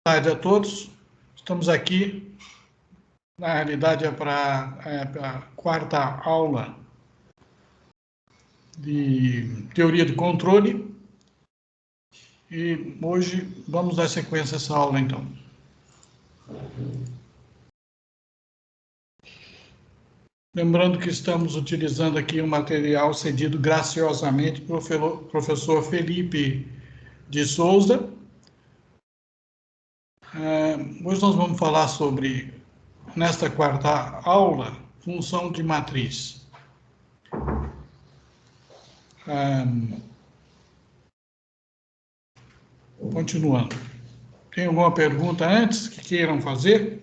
Tarde a todos. Estamos aqui, na realidade, para a quarta aula de teoria de controle. E hoje vamos dar sequência a essa aula, então. Lembrando que estamos utilizando aqui um material cedido graciosamente pelo professor Felipe de Souza. Hoje nós vamos falar sobre, nesta quarta aula, função de matriz. Continuando. Tem alguma pergunta antes que queiram fazer?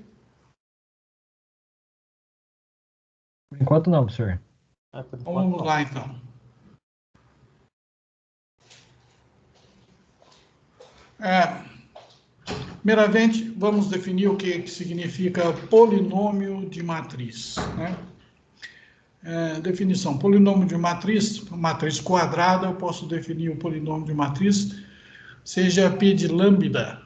Por enquanto não, professor. Vamos lá, então. Primeiramente, vamos definir o que significa polinômio de matriz, né? Definição: polinômio de matriz quadrada, eu posso definir o polinômio de matriz, seja P de lambda,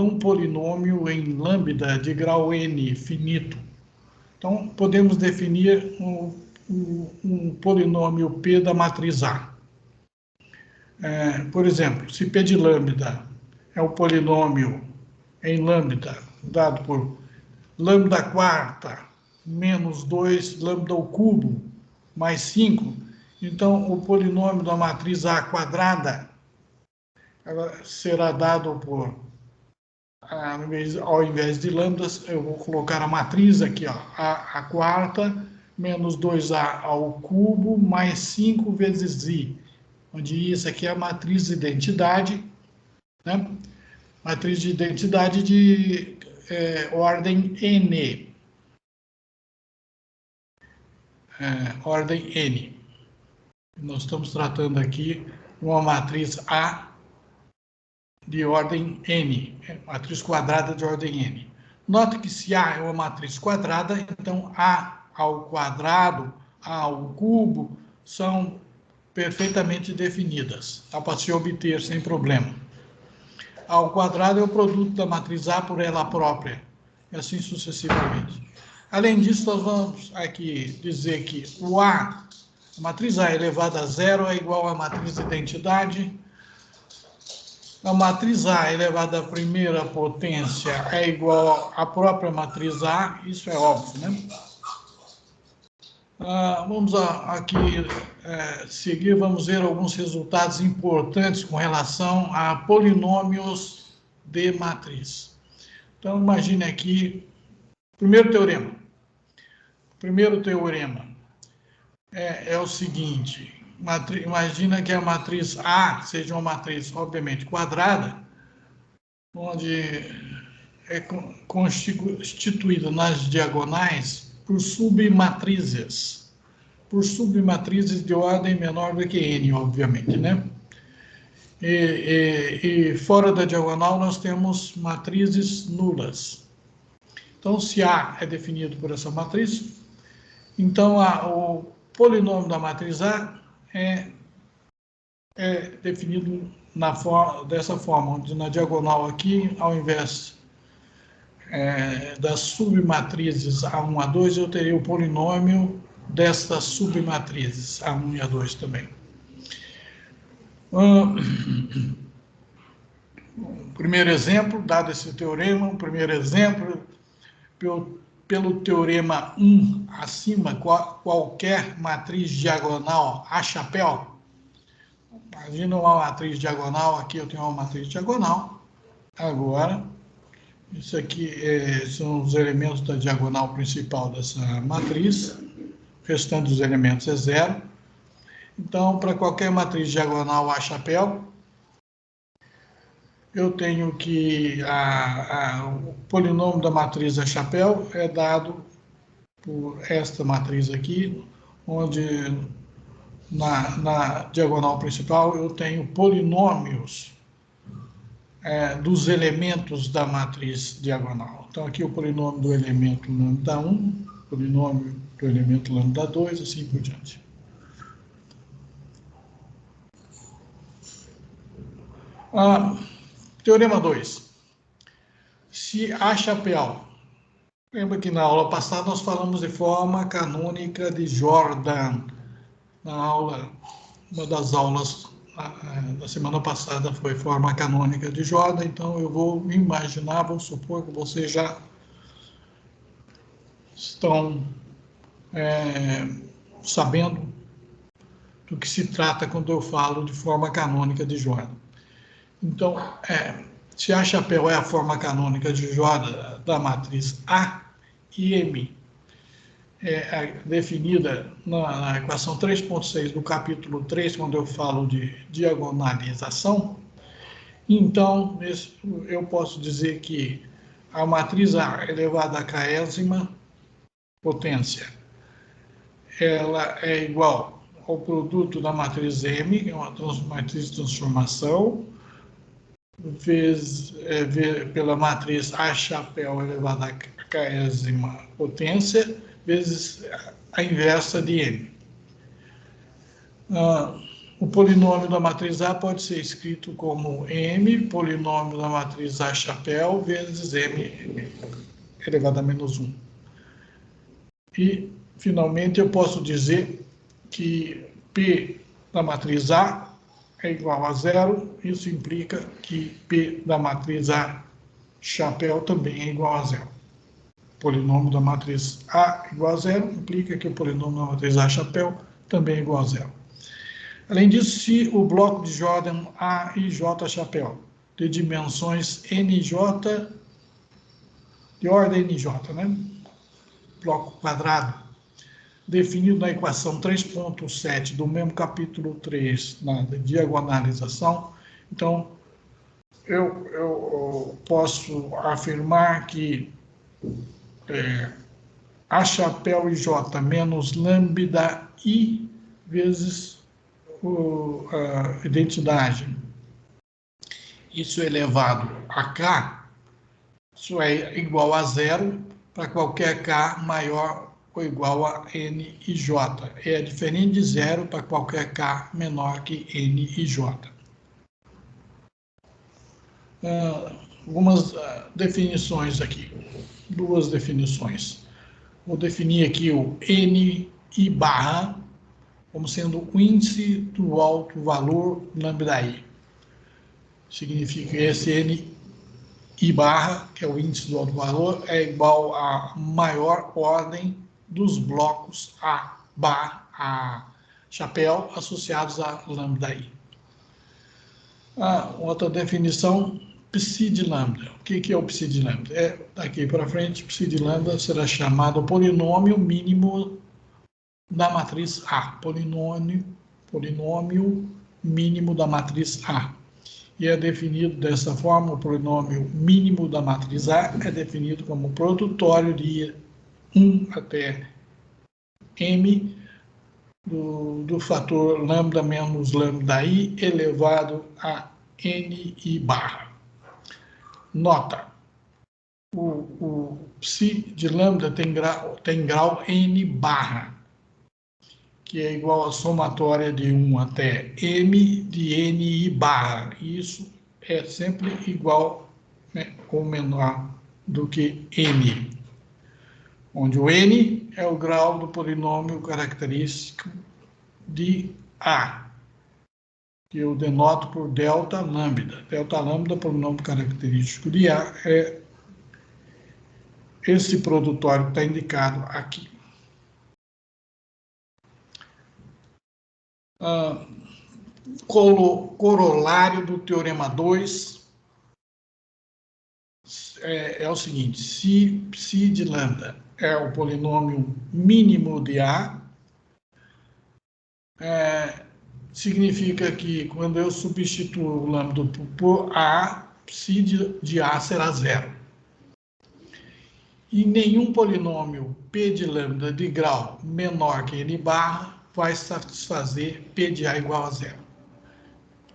um polinômio em lambda de grau n finito. Então, podemos definir um polinômio P da matriz A. Por exemplo, se P de lambda é o polinômio em lambda dado por lambda quarta menos 2 lambda ao cubo mais 5, então o polinômio da matriz A quadrada será dado por, ao invés de lambdas, eu vou colocar a matriz aqui, ó, a quarta menos 2A ao cubo mais 5 vezes I, onde isso aqui é a matriz de identidade, né? Matriz de identidade de ordem N. Ordem N. Nós estamos tratando aqui uma matriz A de ordem N, matriz quadrada de ordem N. Nota que se A é uma matriz quadrada, então A ao quadrado, A ao cubo, são perfeitamente definidas. Dá para se obter sem problema. A ao quadrado é o produto da matriz A por ela própria, e assim sucessivamente. Além disso, nós vamos aqui dizer que a matriz A elevada a zero é igual à matriz de identidade. A matriz A elevada à primeira potência é igual à própria matriz A, isso é óbvio, né? Vamos aqui seguir, vamos ver alguns resultados importantes com relação a polinômios de matriz. Então, imagine aqui, primeiro teorema. Primeiro teorema é o seguinte: imagina que a matriz A seja uma matriz, obviamente, quadrada, onde é constituída nas diagonais por submatrizes. Por submatrizes de ordem menor do que n, obviamente, né? E fora da diagonal nós temos matrizes nulas. Então, se A é definido por essa matriz, então o polinômio da matriz A é definido dessa forma, onde na diagonal aqui, ao invés das submatrizes A1 a 2, eu teria o polinômio destas submatrizes A1 e A2 também. Primeiro exemplo, dado esse teorema, o primeiro exemplo, pelo teorema 1 acima, qualquer matriz diagonal A chapéu. Imagina uma matriz diagonal, aqui eu tenho uma matriz diagonal. Agora, isso aqui são os elementos da diagonal principal dessa matriz. O restante dos elementos é zero. Então, para qualquer matriz diagonal A chapéu, eu tenho que o polinômio da matriz A chapéu é dado por esta matriz aqui, onde na diagonal principal eu tenho polinômios dos elementos da matriz diagonal. Então, aqui o polinômio do elemento lambda 1, polinômio do elemento lambda 2, assim por diante. Teorema 2. Se A chapéu, lembra que na aula passada nós falamos de forma canônica de Jordan. Na aula, uma das aulas da semana passada foi forma canônica de Jordan, então eu vou imaginar, vou supor que vocês já estão sabendo do que se trata quando eu falo de forma canônica de Jordan. Então, se A chapéu é a forma canônica de Jordan da matriz A e M definida na equação 3.6 do capítulo 3, quando eu falo de diagonalização, então eu posso dizer que a matriz A elevada à késima potência, ela é igual ao produto da matriz M, que é uma matriz de transformação, pela matriz A chapéu elevada à késima potência, vezes a inversa de M. O polinômio da matriz A pode ser escrito como M, polinômio da matriz A chapéu, vezes M elevado a menos 1. E, finalmente, eu posso dizer que P da matriz A é igual a zero, isso implica que P da matriz A chapéu também é igual a zero. O polinômio da matriz A igual a zero implica que o polinômio da matriz A chapéu também é igual a zero. Além disso, se o bloco de Jordan A e J chapéu de dimensões NJ, de ordem NJ, né? Bloco quadrado, definido na equação 3.7 do mesmo capítulo 3, na diagonalização, então eu posso afirmar que A chapéu e J menos lambda I vezes a identidade, isso elevado a K, isso é igual a zero para qualquer K maior ou igual a N e J. É diferente de zero para qualquer K menor que N e J. Algumas definições aqui, duas definições. Vou definir aqui o N I barra como sendo o índice do alto valor lambda I. Significa que esse N I barra, que é o índice do alto valor, é igual à maior ordem dos blocos A barra A chapéu associados a lambda I. Outra definição, psi de lambda. O que é o psi de lambda? Daqui para frente, psi de lambda será chamado polinômio mínimo da matriz A. Polinômio mínimo da matriz A. E é definido dessa forma, o polinômio mínimo da matriz A é definido como produtório de 1 até M do fator lambda menos lambda I elevado a Ni barra. Nota, o psi de lambda tem grau N barra, que é igual à somatória de 1 até M de Ni barra. Isso é sempre igual, né, ou menor do que N, onde o N é o grau do polinômio característico de A, que eu denoto por delta lambda. Delta lambda, polinômio característico de A, é esse produtório que está indicado aqui. Corolário do teorema 2 é o seguinte: se psi de lambda é o polinômio mínimo de A, significa que quando eu substituo o lambda por A, psi de A será zero. E nenhum polinômio P de lambda de grau menor que N barra vai satisfazer P de A igual a zero.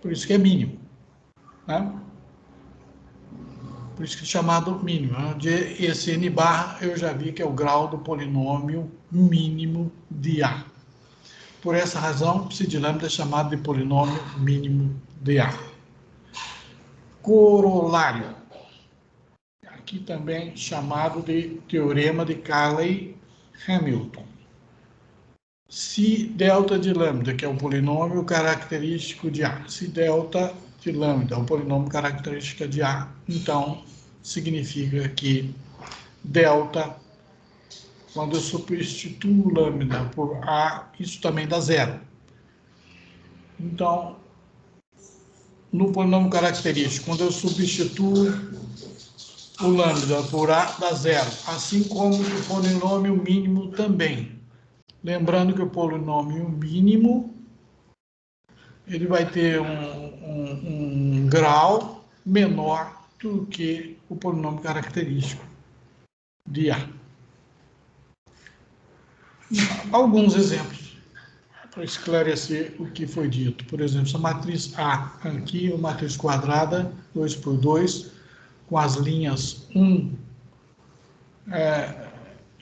Por isso que é mínimo, né? Por isso que é chamado mínimo. Esse N barra eu já vi que é o grau do polinômio mínimo de A. Por essa razão, psi de lambda é chamado de polinômio mínimo de A. corolário, aqui também chamado de teorema de Cayley-Hamilton. Se delta de lambda, que é o polinômio característico de A, se delta de lambda é o polinômio característico de A, então significa que delta, quando eu substituo lambda por A, isso também dá zero. Então, no polinômio característico, quando eu substituo o lambda por A, dá zero, assim como o polinômio mínimo também. Lembrando que o polinômio mínimo ele vai ter um grau menor do que o polinômio característico de A. Alguns exemplos para esclarecer o que foi dito. Por exemplo, essa matriz A aqui, uma matriz quadrada, 2 por 2, com as linhas 1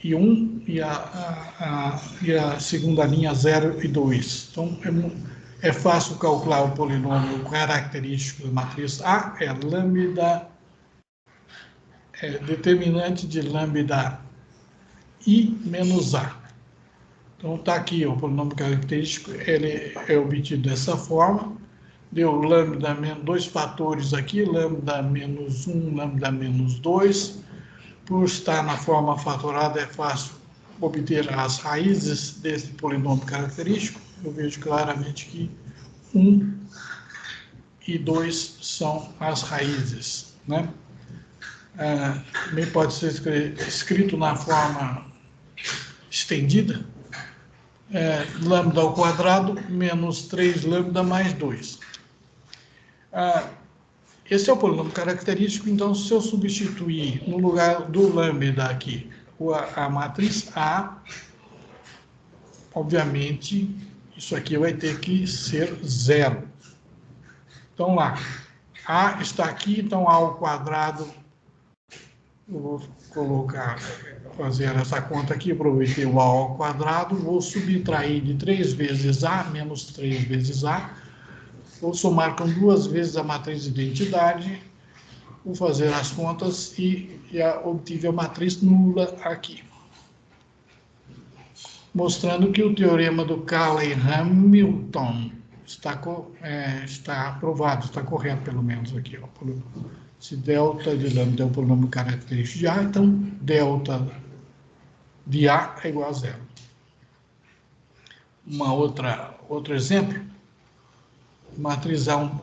e 1 e a segunda linha 0 e 2. Então, é fácil calcular o polinômio característico da matriz A, é lambda, determinante de lambda I menos A. Então, está aqui o polinômio característico, ele é obtido dessa forma, deu lambda menos 2 fatores aqui, lambda menos 1, lambda menos 2, por estar na forma fatorada é fácil obter as raízes desse polinômio característico. Eu vejo claramente que 1 e 2 são as raízes, né? Também pode ser escrito na forma estendida, lambda ao quadrado menos 3 lambda mais 2. Esse é o polinômio característico, então se eu substituir no lugar do lambda aqui a matriz A, obviamente isso aqui vai ter que ser zero. Então lá, A está aqui, então A ao quadrado, eu vou fazer essa conta aqui, aproveitei o A ao quadrado, vou subtrair de 3 vezes A, menos 3 vezes A, vou somar com 2 vezes a matriz de identidade, vou fazer as contas e já obtive a matriz nula aqui. Mostrando que o teorema do Cayley-Hamilton está aprovado, está correto pelo menos aqui. Ó. Se delta de lambda é o polinômio característico de A, então delta de A é igual a zero. Outro exemplo, matriz A um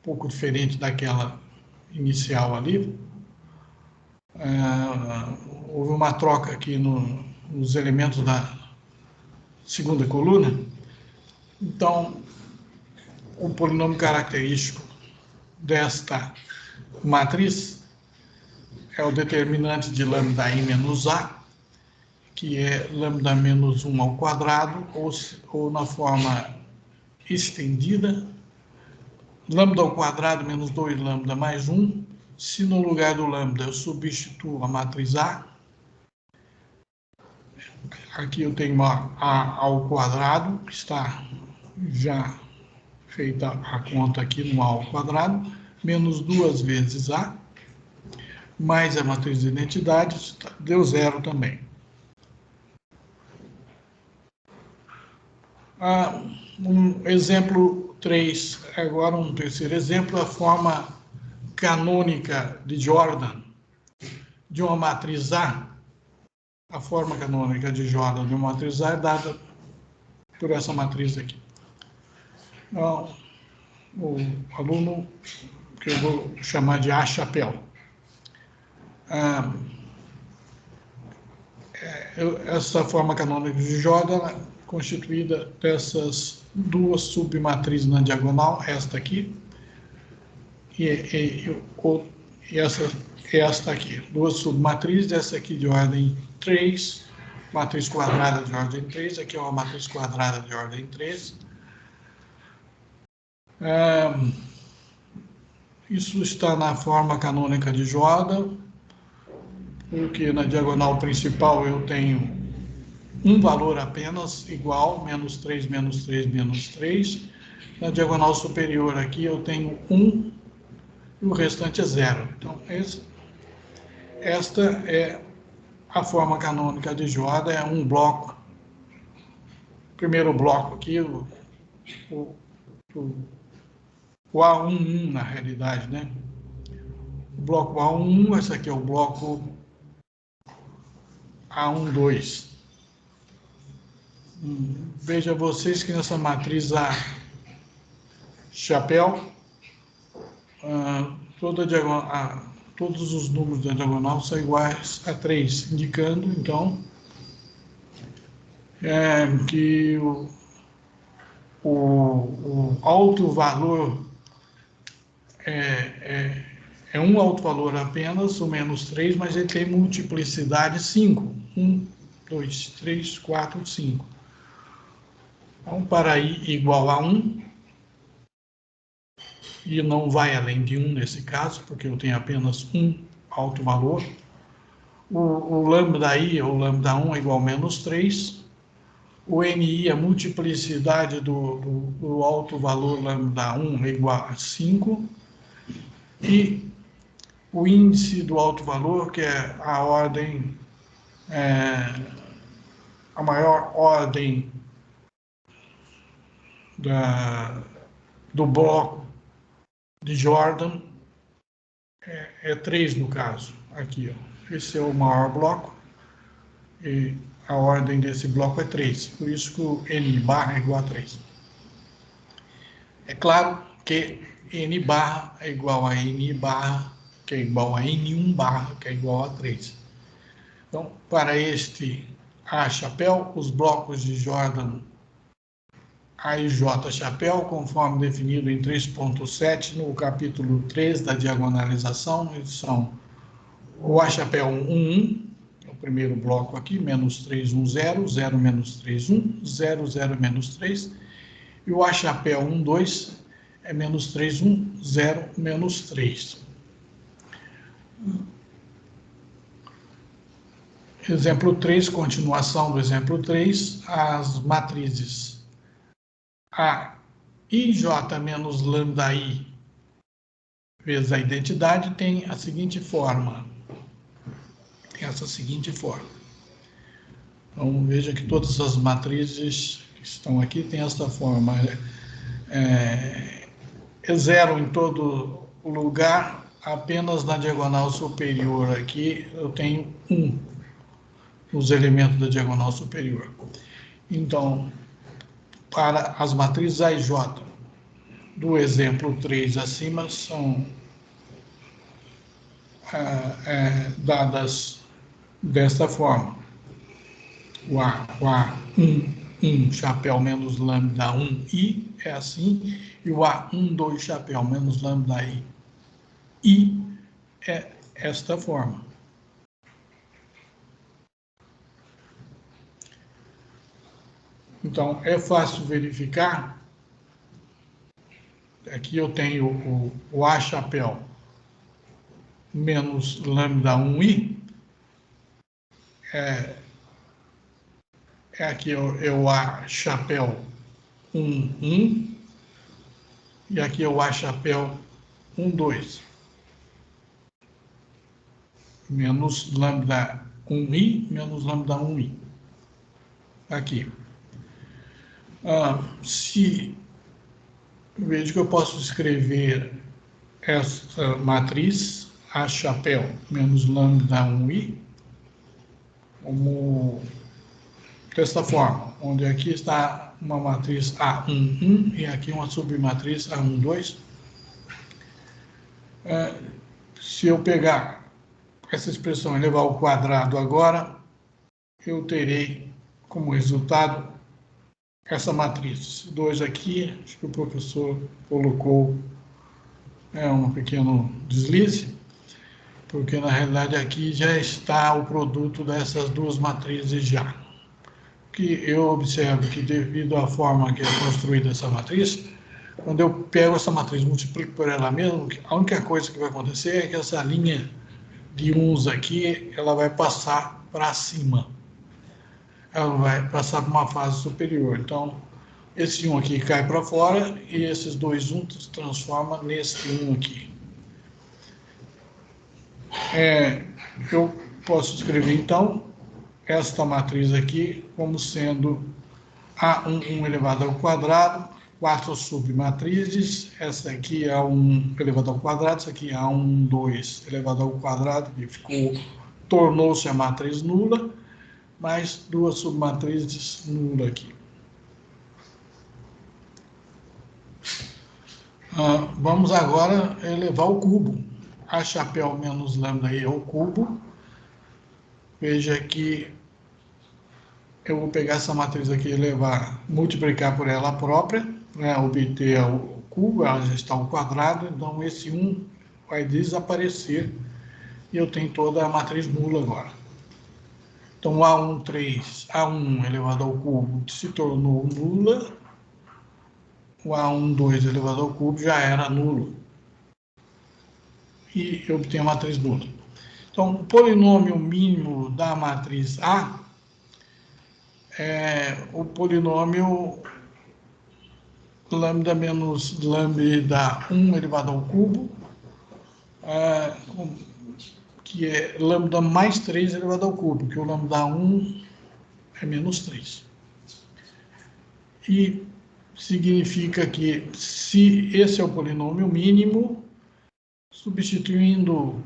pouco diferente daquela inicial ali. Houve uma troca aqui nos elementos da segunda coluna. Então, o polinômio característico desta matriz é o determinante de lambda I menos A, que é lambda menos 1 ao quadrado, ou na forma estendida, lambda ao quadrado menos 2 lambda mais 1. Se no lugar do lambda eu substituo a matriz A, aqui eu tenho A ao quadrado, que está já feita a conta aqui no A ao quadrado, menos 2 vezes A, mais a matriz de identidade, deu zero também. Um exemplo 3, agora um terceiro exemplo, a forma canônica de Jordan de uma matriz A. A forma canônica de Jordan de uma matriz A é dada por essa matriz aqui. Então, o aluno, que eu vou chamar de A-chapéu. Essa forma canônica de Jordan é constituída dessas duas submatrizes na diagonal, esta aqui, e esta aqui. Duas submatrizes, essa aqui de ordem 3, matriz quadrada de ordem 3, aqui é uma matriz quadrada de ordem 3. Isso está na forma canônica de Jordan, porque na diagonal principal eu tenho um valor apenas igual, menos 3, menos 3, menos 3. Na diagonal superior aqui eu tenho 1 e o restante é 0. Então, esta é a forma canônica de Jordan, é um bloco. O primeiro bloco aqui, o A11, na realidade, né? O bloco A11, esse aqui é o bloco A12. Veja vocês que nessa matriz A chapéu, todos os números da diagonal são iguais a 3, indicando, então, que o alto valor é um alto valor apenas, o menos 3, mas ele tem multiplicidade 5. 1, 2, 3, 4, 5. Então, para i igual a 1, e não vai além de 1 nesse caso, porque eu tenho apenas um alto valor, o lambda i, ou lambda 1, é igual a menos 3. O ni, a multiplicidade do alto valor lambda 1 é igual a 5. E o índice do alto valor, que é a ordem, a maior ordem do bloco de Jordan, é 3 no caso, aqui, ó. Esse é o maior bloco, e a ordem desse bloco é 3, por isso que o n barra é igual a 3. É claro que n barra é igual a n barra, que é igual a n1 barra, que é igual a 3. Então, para este A chapéu, os blocos de Jordan A e J chapéu, conforme definido em 3.7, no capítulo 3 da diagonalização, eles são o A chapéu 1, 1, o primeiro bloco aqui, menos 3, 1, 0, 0, menos 3, 1, 0, 0, menos 3, e o A chapéu 1, 2 é menos 3, 1, 0, menos 3. Exemplo 3, continuação do exemplo 3, as matrizes A i j menos lambda i vezes a identidade tem a seguinte forma. Essa seguinte forma. Então, veja que todas as matrizes que estão aqui têm esta forma. É zero em todo lugar, apenas na diagonal superior aqui eu tenho 1 nos elementos da diagonal superior. Então, para as matrizes A e J do exemplo 3 acima, são dadas desta forma. O A1, chapéu menos lambda 1i é assim, e o A12 chapéu menos lambda i é esta forma. Então, é fácil verificar. Aqui eu tenho o A chapéu menos lambda 1i. Aqui é o A chapéu 1, e aqui é o A chapéu 1, 2. Menos lambda 1i, menos lambda 1i. Aqui. Veja que eu posso escrever essa matriz, A chapéu menos lambda 1i, como desta forma, onde aqui está uma matriz A11 e aqui uma submatriz A12. Se eu pegar essa expressão e levar ao quadrado agora, eu terei como resultado essa matriz. 2 aqui, acho que o professor colocou um pequeno deslize, porque na realidade aqui já está o produto dessas duas matrizes já. Que eu observo que devido à forma que é construída essa matriz, quando eu pego essa matriz e multiplico por ela mesma, a única coisa que vai acontecer é que essa linha de uns aqui, ela vai passar para cima. Ela vai passar para uma fase superior. Então, esse 1 aqui cai para fora e esses dois 1 se transforma nesse 1 aqui. Eu posso escrever, então, esta matriz aqui como sendo A1 elevado ao quadrado, 4 submatrizes, essa aqui é A1 elevado ao quadrado, essa aqui é A1, 2 elevado ao quadrado, que tornou-se a matriz nula, mais 2 submatrizes nula aqui. Vamos agora elevar o cubo. A chapéu menos lambda aí é o cubo. Veja que eu vou pegar essa matriz aqui e multiplicar por ela própria, para obter o cubo, ela já está ao quadrado, então esse 1 vai desaparecer e eu tenho toda a matriz nula agora. Então, A1 elevado ao cubo se tornou nula, o A1, 2 elevado ao cubo já era nulo. E eu obtenho a matriz nula. Então, o polinômio mínimo da matriz A é o polinômio lambda menos lambda 1 elevado ao cubo, que é lambda mais 3 elevado ao cubo, que o lambda 1 é menos 3. E significa que, se esse é o polinômio mínimo, substituindo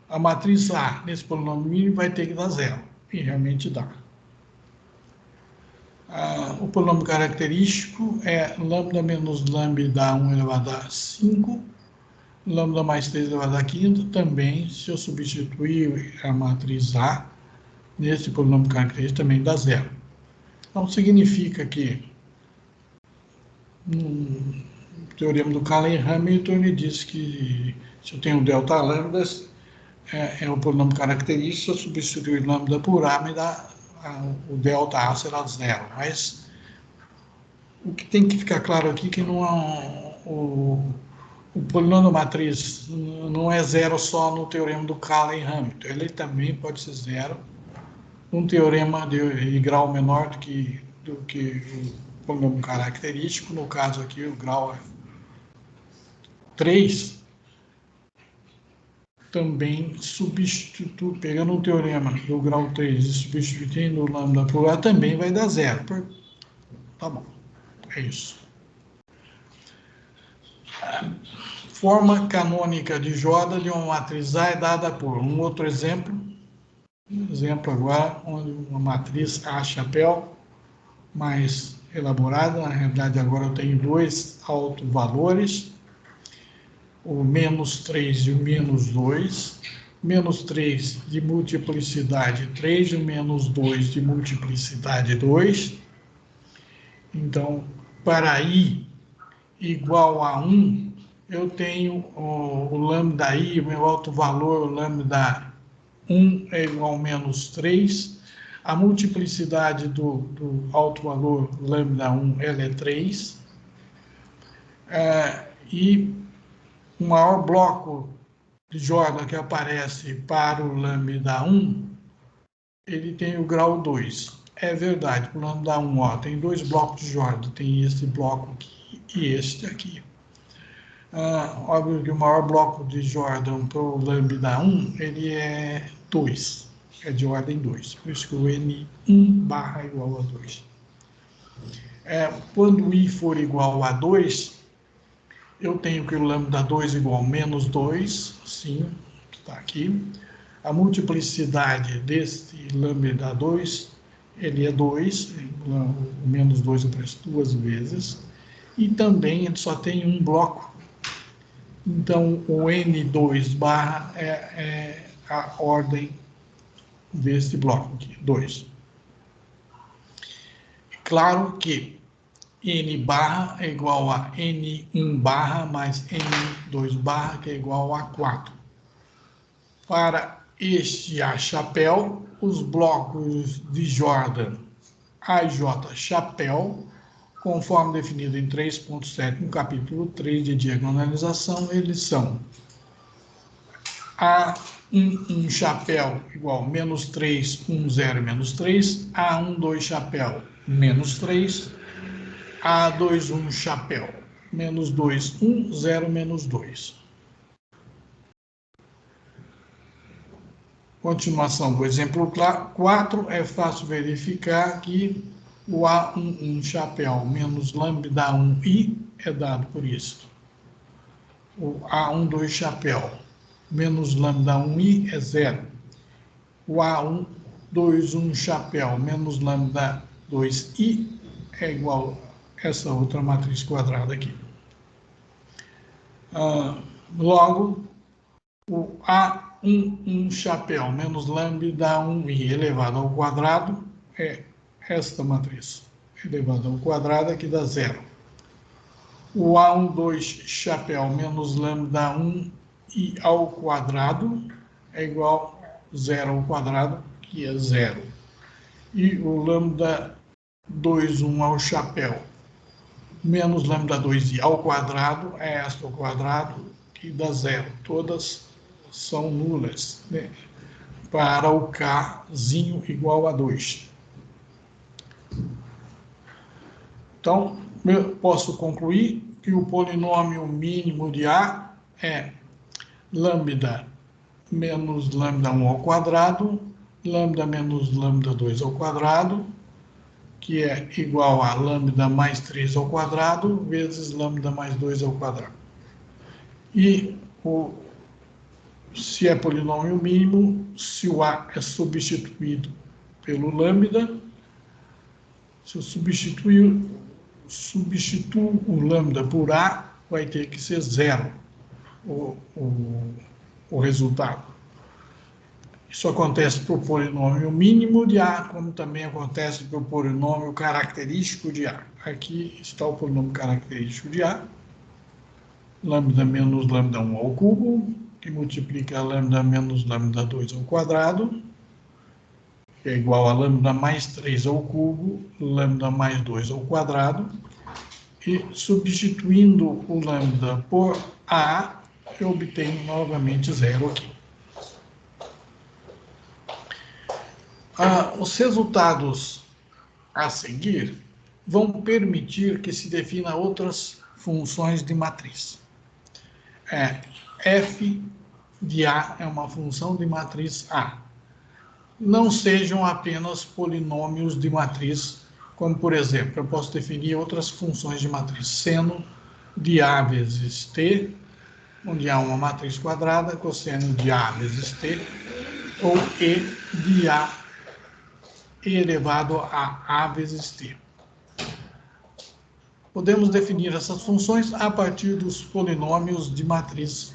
a matriz A nesse polinômio mínimo, vai ter que dar zero. E realmente dá. O polinômio característico é lambda menos lambda 1 elevado a 5, lambda mais 3 elevado a quinta, também, se eu substituir a matriz A nesse polinômio característico, também dá zero. Então, significa que, no teorema do Cayley-Hamilton, ele diz que se eu tenho delta lambdas, é o polinômio característico, se eu substituir lambda por A, me dá o delta A será zero. Mas o que tem que ficar claro aqui é que não o polinômio matriz não é zero só no teorema do Cayley-Hamilton, ele também pode ser zero num teorema de grau menor do que o polinômio característico. No caso aqui, o grau é 3, também pegando o teorema do grau 3 e substituindo o lambda por A, também vai dar zero. Tá bom, é isso. Forma canônica de Jordan de uma matriz A é dada por um outro exemplo. Um exemplo agora, onde uma matriz A chapéu mais elaborada. Na realidade, agora eu tenho dois autovalores, o menos 3 e o menos 2. Menos 3 de multiplicidade 3 e o menos 2 de multiplicidade 2. Então, para I igual a 1, eu tenho o lambda I, o meu autovalor, o lambda 1 é igual a menos 3. A multiplicidade do autovalor lambda 1 ela é 3. E o maior bloco de Jordan que aparece para o lambda 1, ele tem o grau 2. É verdade, o lambda 1, ó, tem dois blocos de Jordan, tem esse bloco aqui e este aqui. Óbvio que o maior bloco de Jordan para o lambda 1, ele é 2, é de ordem 2, por isso que o N1 barra é igual a 2. Quando I for igual a 2, eu tenho que o lambda 2 igual a menos 2, sim, está aqui. A multiplicidade deste lambda 2, ele é 2, o menos 2 aparece duas vezes, e também ele só tem um bloco. Então, o N2 barra é a ordem deste bloco aqui, 2. Claro que N barra é igual a N1 barra mais N2 barra, que é igual a 4. Para este A chapéu, os blocos de Jordan A e J chapéu, conforme definido em 3.7 no capítulo 3 de diagonalização, eles são A1 chapéu igual a menos 3, 1, 0, menos 3, A1, 2 chapéu, menos 3, A2, 1 chapéu, menos 2, 1, 0, menos 2. continuação do exemplo 4, é fácil verificar que o A11 chapéu menos lambda 1i é dado por isso. O A12 chapéu menos lambda 1i é 0. O A21 chapéu menos lambda 2i é igual a essa outra matriz quadrada aqui. Logo, o A11 chapéu menos lambda 1i elevado ao quadrado é esta matriz elevado ao quadrado, que dá 0. O A12 chapéu menos lambda 1i ao quadrado é igual a 0 ao quadrado, que é 0. E o lambda 21 ao chapéu menos lambda 2i ao quadrado é esta ao quadrado, que dá 0. Todas são nulas, né? Para o kzinho igual a 2. Então, eu posso concluir que o polinômio mínimo de A é lambda menos lambda 1 ao quadrado, lambda menos lambda 2 ao quadrado, que é igual a lambda mais 3 ao quadrado, vezes lambda mais 2 ao quadrado. E se é polinômio mínimo, se o A é substituído pelo lambda, se eu substituo o lambda por A, vai ter que ser 0 o resultado. Isso acontece para o polinômio mínimo de A, como também acontece para o polinômio característico de A. Aqui está o polinômio característico de A, lambda menos lambda 1 ao cubo, que multiplica lambda menos lambda 2 ao quadrado, que é igual a lambda mais 3 ao cubo, lambda mais 2 ao quadrado, e substituindo o lambda por A, eu obtenho novamente 0 aqui. Os resultados a seguir vão permitir que se defina outras funções de matriz. F de A é uma função de matriz A. Não sejam apenas polinômios de matriz, como, por exemplo, eu posso definir outras funções de matriz. Seno de A vezes T, onde há uma matriz quadrada, cosseno de A vezes T, ou E de A elevado a A vezes T. Podemos definir essas funções a partir dos polinômios de matriz,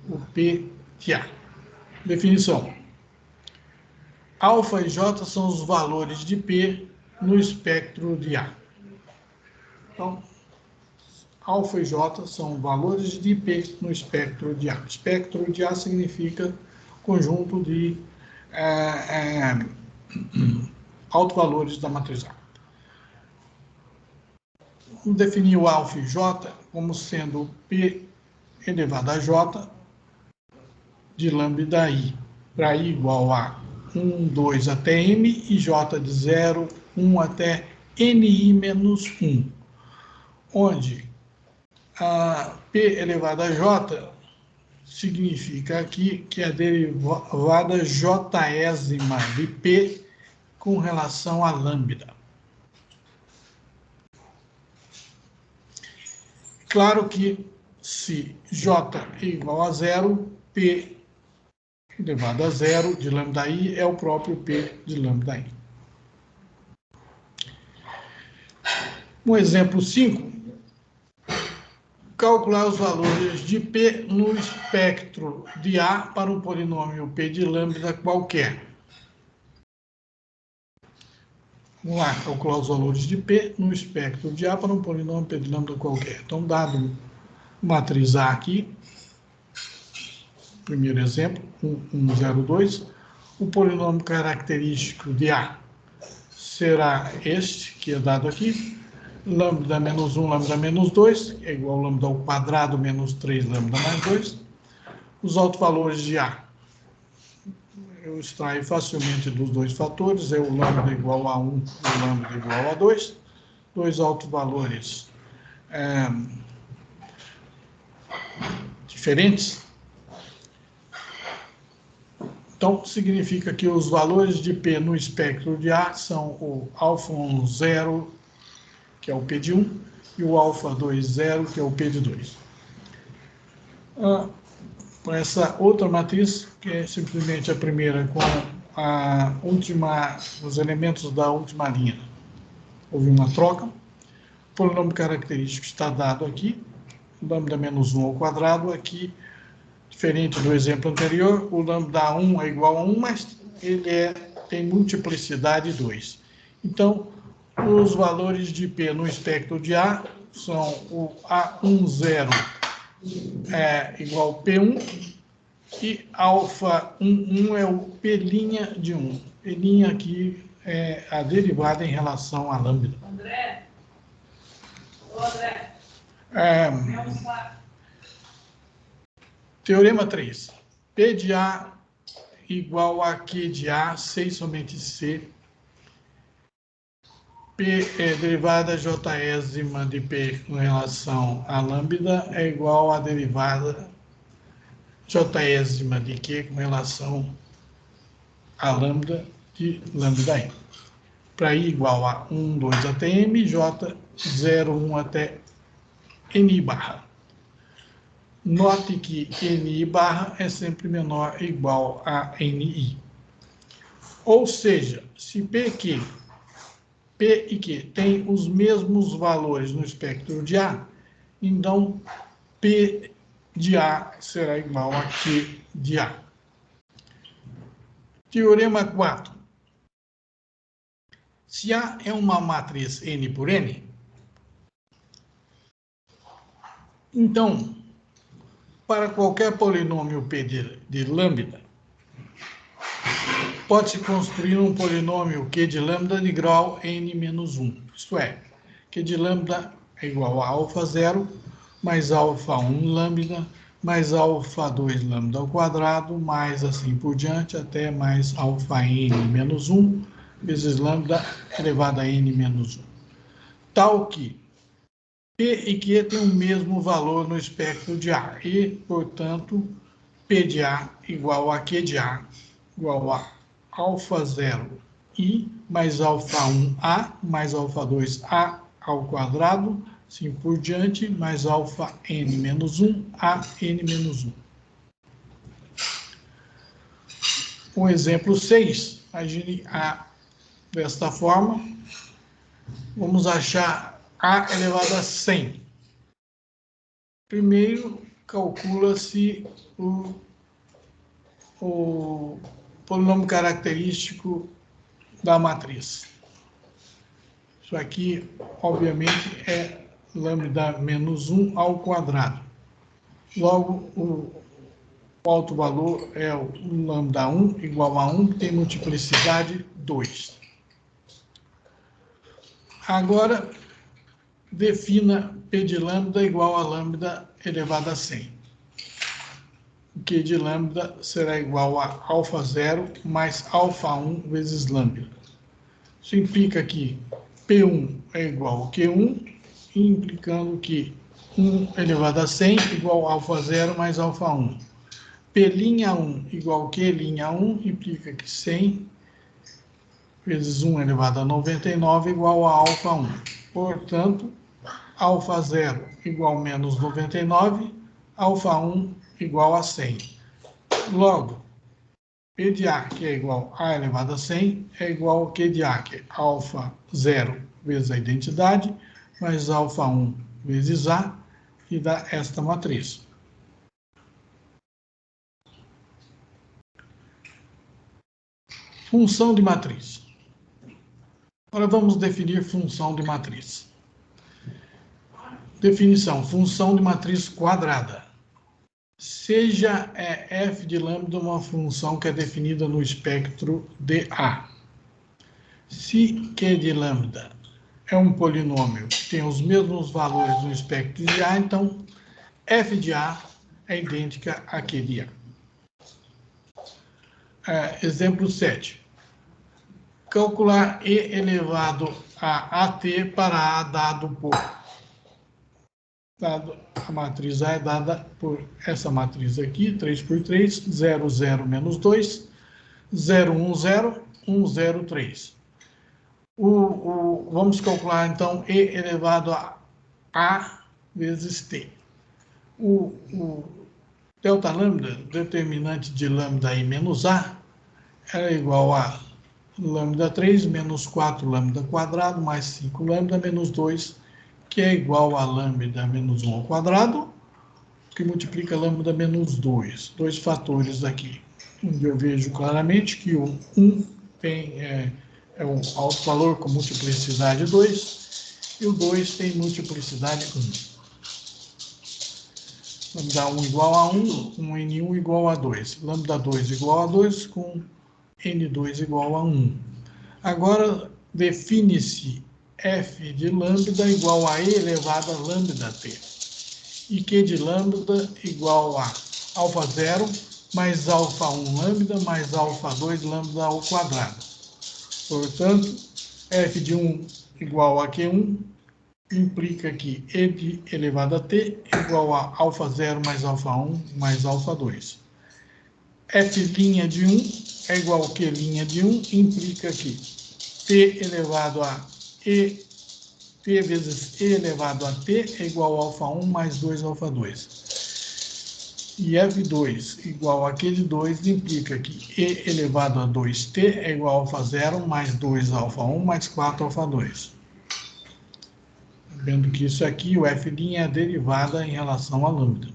o P de A. Definição. Alfa e J são os valores de P no espectro de A. Então, alfa e J são valores de P no espectro de A. O espectro de A significa conjunto de autovalores da matriz A. Vamos definir o alfa e J como sendo P elevado a J de lambda I, para I igual a 1, 2 até M, e J de 0, 1 até NI menos 1, onde a P elevado a J significa aqui que é a derivada jésima de P com relação a lambda. Claro que se J é igual a 0, P elevado a 0 de lambda I é o próprio P de lambda I. No exemplo 5, calcular os valores de P no espectro de A para um polinômio P de lambda qualquer. Vamos lá, calcular os valores de P no espectro de A para um polinômio P de lambda qualquer. Então, dado matriz A aqui, primeiro exemplo, 1, 0, 2, o polinômio característico de A será este, que é dado aqui, lambda menos 1, lambda menos 2, é igual a lambda ao quadrado menos 3, lambda mais 2. Os autovalores de A, eu extraio facilmente dos dois fatores, é o lambda igual a 1 e o lambda igual a 2. Dois autovalores diferentes. Então, significa que os valores de P no espectro de A são o alfa 1, 0, que é o P de 1, e o alfa 2, 0, que é o P de 2. Com essa outra matriz, que é simplesmente a primeira com os elementos da última linha. Houve uma troca. O polinômio característico está dado aqui, lambda menos 1 ao quadrado. Aqui, diferente do exemplo anterior, o lambda 1 é igual a 1, mas ele tem multiplicidade 2. Então, os valores de P no espectro de A são o A1, 0 igual a P1, e alfa 1 é o P' de 1. P' aqui é a derivada em relação à lambda. André. Ô, André. Teorema 3. P de A igual a Q de A, C e somente C. P é derivada jésima de P com relação à lambda é igual à derivada jésima de Q com relação a lambda de lambda n. Para I igual a 1, 2 até M, J 0, 1 até Ni barra. Note que Ni barra é sempre menor ou igual a Ni. Ou seja, se P e Q têm os mesmos valores no espectro de A, então P de A será igual a Q de A. Teorema 4. Se A é uma matriz N por N, então, para qualquer polinômio P de lambda, pode-se construir um polinômio Q de lambda de grau N menos 1. Isto é, Q de lambda é igual a alfa 0 mais alfa 1 lambda mais alfa 2 lambda ao quadrado, mais assim por diante, até mais alfa n menos 1 vezes lambda elevado a n menos 1. Tal que P e Q têm o mesmo valor no espectro de A e, portanto, P de A igual a Q de A igual a alfa 0 I mais alfa 1A mais alfa 2A ao quadrado, assim por diante, mais alfa n menos 1 a n menos 1. O exemplo 6, imagine A desta forma. Vamos achar A elevado a 100. Primeiro, calcula-se o polinômio característico da matriz. Isso aqui, obviamente, é lambda menos 1 ao quadrado. Logo, o alto valor é o lambda 1 igual a 1, que tem multiplicidade 2. Agora, defina P de lambda igual a lambda elevado a 100. O Q de lambda será igual a alfa 0 mais alfa 1 vezes lambda. Isso implica que P1 é igual a Q1, implicando que 1 elevado a 100 igual a alfa 0 mais alfa 1. P'1 igual a Q'1 implica que 100 vezes 1 elevado a 99 igual a alfa 1. Portanto, alfa 0 igual a menos 99, alfa 1 igual a 100. Logo, P de A, que é igual a elevado a 100, é igual a Q de A, que é alfa 0 vezes a identidade, mais alfa 1 vezes A, e dá esta matriz. Função de matriz. Agora vamos definir função de matriz. Definição: função de matriz quadrada. Seja f de lambda uma função que é definida no espectro de A. Se Q de lambda é um polinômio que tem os mesmos valores no espectro de A, então f de A é idêntica a Q de A. Exemplo 7. Calcular E elevado a AT para A dado por... A matriz A é dada por essa matriz aqui, 3 por 3, 0, 0, menos 2. 010, 103. Vamos calcular, então, E elevado a vezes T. O delta lambda, determinante de lambda I menos A, é igual a lambda 3 menos 4 lambda quadrado mais 5 lambda menos 2, que é igual a lambda menos 1 ao quadrado, que multiplica lambda menos 2. Dois fatores aqui, onde eu vejo claramente que o 1 tem um alto valor com multiplicidade 2, e o 2 tem multiplicidade 1. Lambda 1 igual a 1, com N1 igual a 2. Lambda 2 igual a 2, com N2 igual a 1. Agora, define-se f de lambda igual a E elevado a lambda t. E Q de lambda igual a alfa 0 mais alfa 1 lambda mais alfa 2 lambda ao quadrado. Portanto, f de 1 igual a Q1 implica que E de elevado a t igual a alfa 0 mais alfa 1 mais alfa 2. F' de 1 é igual a Q' de 1, implica que T elevado a E, T vezes E elevado a T é igual a alfa 1 mais 2 alfa 2. E F2 igual a Q de 2 implica que E elevado a 2T é igual a alfa 0 mais 2 alfa 1 mais 4 alfa 2. Vendo que isso aqui, o F' é a derivada em relação a lambda.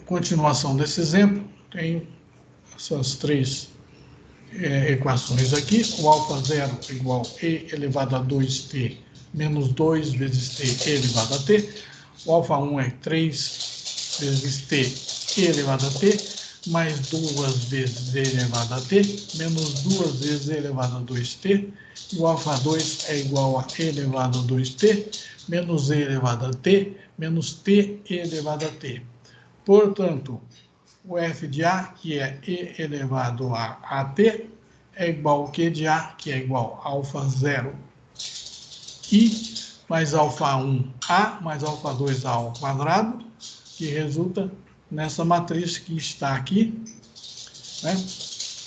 Continuação desse exemplo, tenho essas três equações aqui. O alfa 0 igual a E elevado a 2T menos 2 vezes T elevado a T. O alfa 1 é 3 vezes T elevado a T, mais 2 vezes E elevado a T, menos 2 vezes E elevado a 2T. E o alfa 2 é igual a E elevado a 2T, menos E elevado a T, menos T elevado a T. Portanto, o f de A, que é E elevado a AT, é igual ao Q de A, que é igual a alfa 0 I mais alfa 1 A mais alfa 2 A ao quadrado, que resulta nessa matriz que está aqui, né?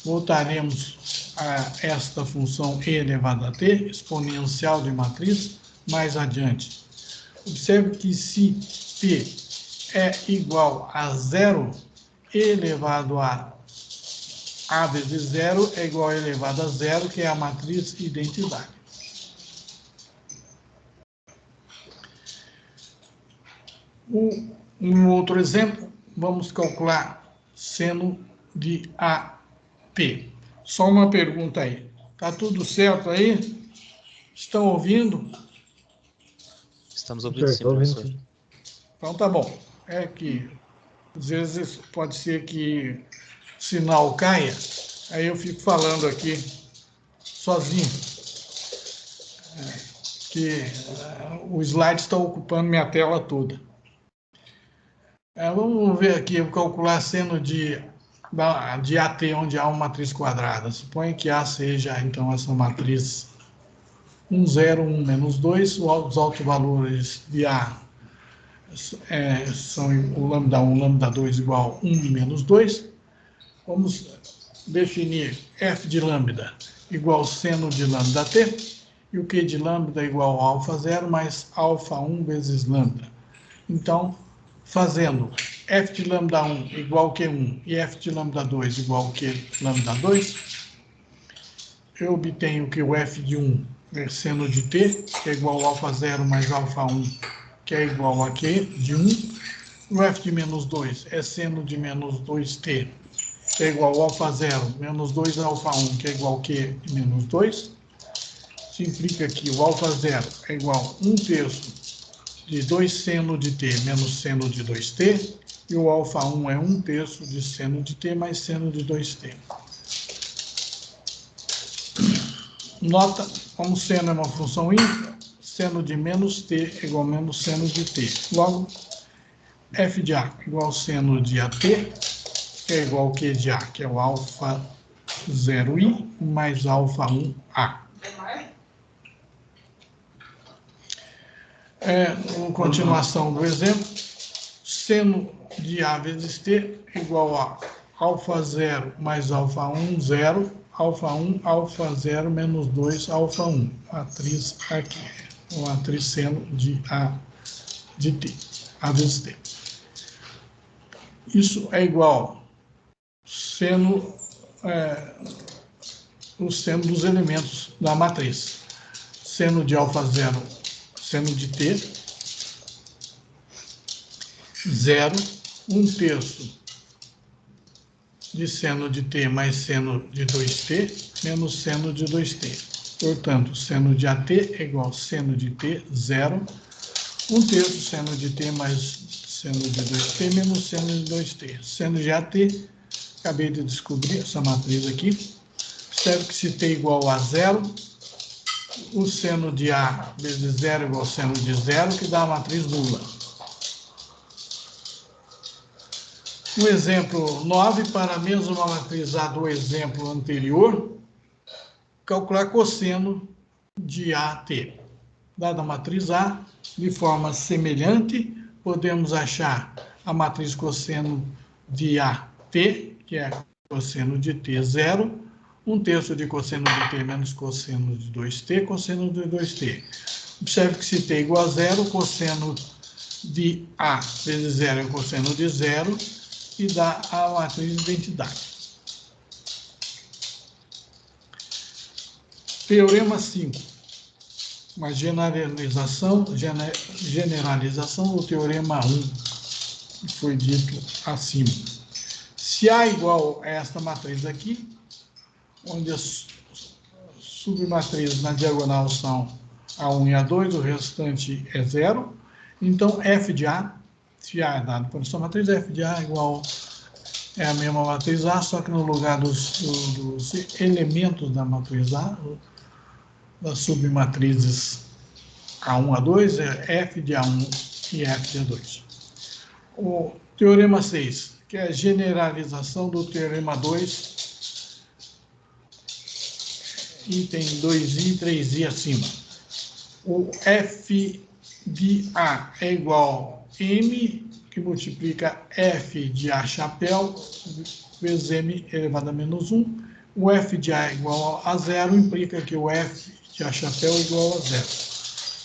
Voltaremos a esta função E elevado a T, exponencial de matriz, mais adiante. Observe que se T é igual a 0, E elevado a vezes 0 é igual a E elevado a 0, que é a matriz identidade. Um outro exemplo, vamos calcular seno de AT. Só uma pergunta aí. Tá tudo certo aí? Estão ouvindo? Estamos ouvindo sim, professor. Então tá bom. É que às vezes pode ser que o sinal caia, aí eu fico falando aqui sozinho. O slide está ocupando minha tela toda. Vamos ver aqui, eu vou calcular seno de AT, onde há uma matriz quadrada. Suponha que A seja, então, essa matriz 1, 0, 1, menos 2. Os autovalores de A são o lambda 1, lambda 2 igual a 1 menos 2. Vamos definir f de lambda igual seno de lambda t, e o q de lambda igual a alfa 0 mais alfa 1 vezes lambda. Então, fazendo f de lambda 1 igual a q1 e f de lambda 2 igual a q lambda 2, eu obtenho que o f de 1 é seno de t, que é igual a alfa 0 mais alfa 1, que é igual a q de 1. O f de menos 2 é seno de menos 2t, que é igual a alfa 0 menos 2 alfa 1, que é igual a q de menos 2. Isso implica que o alfa 0 é igual a 1/3 de 2 seno de t menos seno de 2t, e o alfa 1 é 1/3 de seno de t mais seno de 2t. Nota, como seno é uma função ímpar, seno de menos t é igual a menos seno de t. Logo, f de A igual a seno de AT, que é igual ao Q de A, que é o alfa 0i mais alfa 1a. Continuação do exemplo, seno de A vezes T igual a alfa 0 mais alfa 1, 0, alfa 1, alfa 0 menos 2, alfa 1. Matriz aqui, matriz seno de A de T, A vezes T. Isso é igual seno, o seno dos elementos da matriz. Seno de alfa 0, seno de T, 0, 1/3 de seno de T mais seno de 2T, menos seno de 2T. Portanto, seno de AT é igual a seno de T, 0, 1/3 seno de T mais seno de 2T, menos seno de 2T. Seno de AT, acabei de descobrir essa matriz aqui. Observe que se T igual a 0, o seno de A vezes 0 igual ao seno de 0, que dá a matriz nula. No exemplo 9, para a mesma matriz A do exemplo anterior, calcular cosseno de AT. Dada a matriz A, de forma semelhante, podemos achar a matriz cosseno de AT, que é cosseno de T, 0, 1/3 de cosseno de T menos cosseno de 2T, cosseno de 2T. Observe que se T igual a 0, cosseno de A vezes 0 é cosseno de 0, e dá a matriz de identidade. Teorema 5. Uma generalização do teorema 1, que foi dito acima. Se A igual a esta matriz aqui, onde as submatrizes na diagonal são A1 e A2, o restante é 0, então F de A, se A é dado por essa matriz, F de A é a mesma matriz A, só que no lugar dos elementos da matriz A, das submatrizes A1, A2, é F de A1 e F de A2. O teorema 6, que é a generalização do teorema 2, item 2i e 3i acima. O F de A é igual a M, que multiplica F de A chapéu, vezes M elevado a menos 1. O F de A é igual a 0, implica que o F de A chapéu é igual a 0.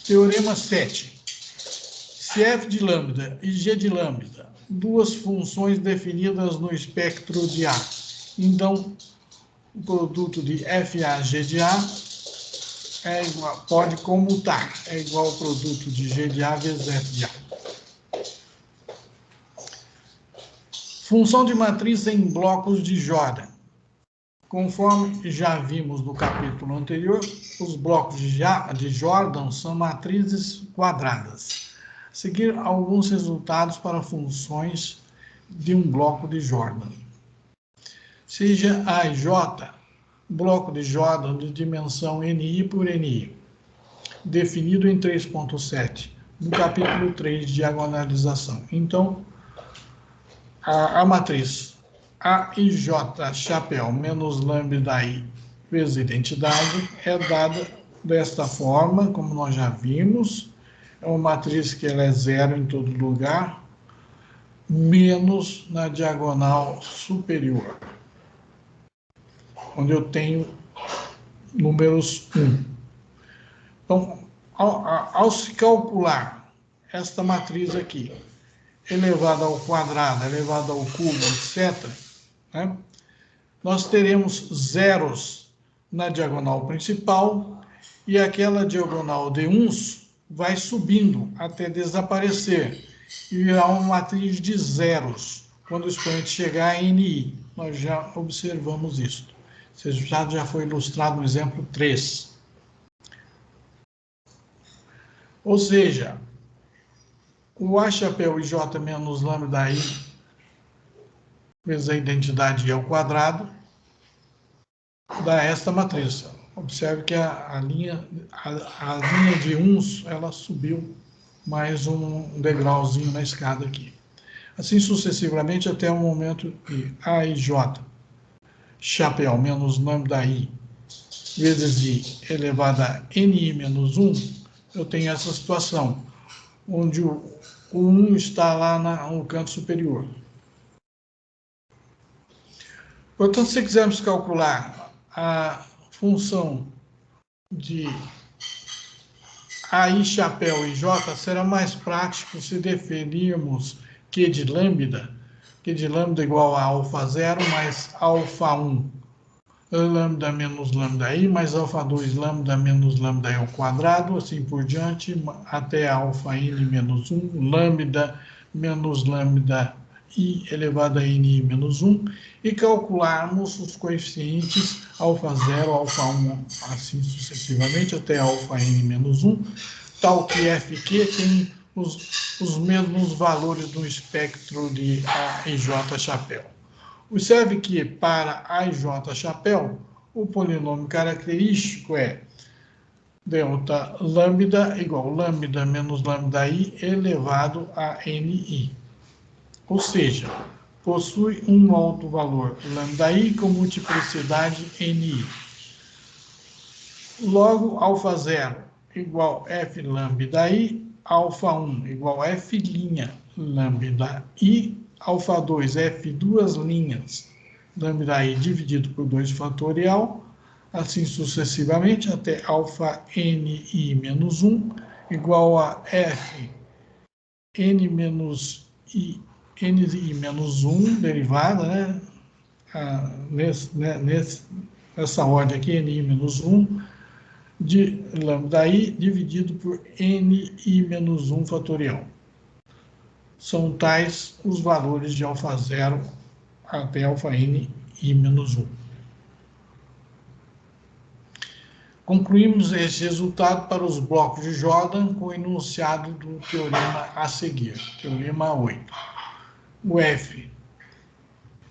Teorema 7. Se F de lambda e G de lambda, duas funções definidas no espectro de A, então o produto de FA-G de A é igual, pode comutar, é igual ao produto de G de A vezes F de A. Função de matriz em blocos de Jordan. Conforme já vimos no capítulo anterior, os blocos de Jordan são matrizes quadradas. A seguir, alguns resultados para funções de um bloco de Jordan. Seja A e J, bloco de Jordan de dimensão NI por NI, definido em 3.7, no capítulo 3 de diagonalização. Então, a matriz A e J chapéu menos lambda I vezes identidade é dada desta forma, como nós já vimos. É uma matriz que ela é 0 em todo lugar, menos na diagonal superior, onde eu tenho números 1. Então, ao se calcular esta matriz aqui, elevado ao quadrado, elevado ao cubo, etc., né, nós teremos zeros na diagonal principal e aquela diagonal de uns vai subindo até desaparecer e virar uma matriz de zeros quando o expoente chegar a NI. Nós já observamos isso. Esse resultado já foi ilustrado no exemplo 3. Ou seja, o A chapéu e J menos lambda I vezes a identidade I ao quadrado dá esta matriz. Observe que a linha de uns, ela subiu mais um degrauzinho na escada aqui. Assim sucessivamente até o momento que A e J chapéu menos lambda I vezes I elevado a NI menos 1, eu tenho essa situação, onde O 1 está lá no canto superior. Portanto, se quisermos calcular a função de AI chapéu e J, será mais prático se definirmos Q de lambda igual a alfa 0 mais alfa 1, lambda menos lambda I, mais alfa 2, lambda menos lambda I ao quadrado, assim por diante, até alfa n menos 1, lambda menos lambda I elevado a n menos 1, e calcularmos os coeficientes alfa 0, alfa 1, assim sucessivamente, até alfa n menos 1, tal que Fq tem os mesmos valores do espectro de A e J chapéu. Observe que para A e J chapéu, o polinômio característico é delta lambda igual lambda menos lambda I elevado a ni. Ou seja, possui um alto valor lambda I com multiplicidade ni. Logo, alfa 0 igual f lambda I, alfa 1 igual f' lambda I, alfa 2 f duas linhas lambda I dividido por 2 fatorial, assim sucessivamente, até alfa ni menos 1 igual a f n menos i menos 1, derivada, né? Nessa ordem aqui, ni menos 1, de lambda I dividido por ni menos 1 fatorial. São tais os valores de alfa 0 até alfa n i menos 1. Concluímos esse resultado para os blocos de Jordan com o enunciado do teorema a seguir. Teorema 8. O F